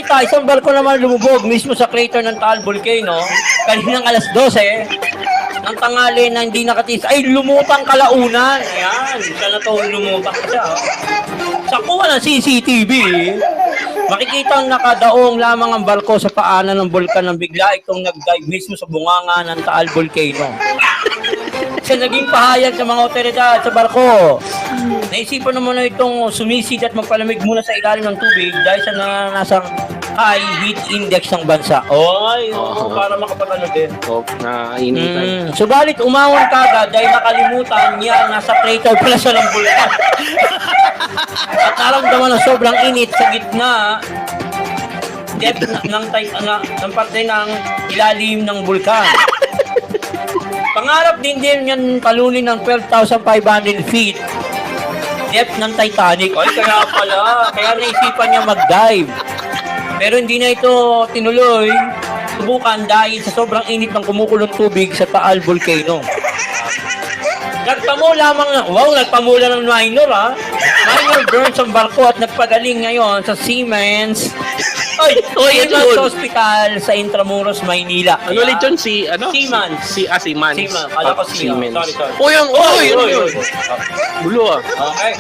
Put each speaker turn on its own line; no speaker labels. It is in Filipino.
balita, isang barko naman lumubog mismo sa crater ng Taal Volcano kaninang alas 12 ng tanghali na hindi nakatis. Ay, lumutang kalaunan. Ayan, siya na to lumutang siya. Sa kuha ng CCTV, makikita ang nakadaong lamang ang barko sa paanan ng bulkan ng bigla itong nag-dive mismo sa bunganga ng Taal Volcano. Sa naging pahayag sa mga otoridad sa barko, naisipan naman na itong sumisid at magpalamig muna sa ilalim ng tubig dahil sa nasang high heat index ng bansa. Oy, para makapatalo din.
Nainitan.
Subalit umawon kagad dahil nakalimutan niya nasa crater pala siya ng bulkan. At naramdaman ng sobrang init sa gitna depth ng parte ng ilalim ng bulkan. Pangarap din yan talunin ng 12,500 feet depth ng Titanic. Ay, kaya pala. Kaya naisipan niya mag-dive. Pero hindi na ito tinuloy. Subukan dahil sa sobrang init ng kumukulong tubig sa Taal Volcano. Nagpamo lamang nagpamula ng minor minor burns ang barko at nagpagaling ngayon sa Siemens Hospital sa Intramuros, Maynila.
Ano ulit yun?
Siemens.
Siemens.
Kala ko Siemens. Sorry.
Uy! Bulo
Okay.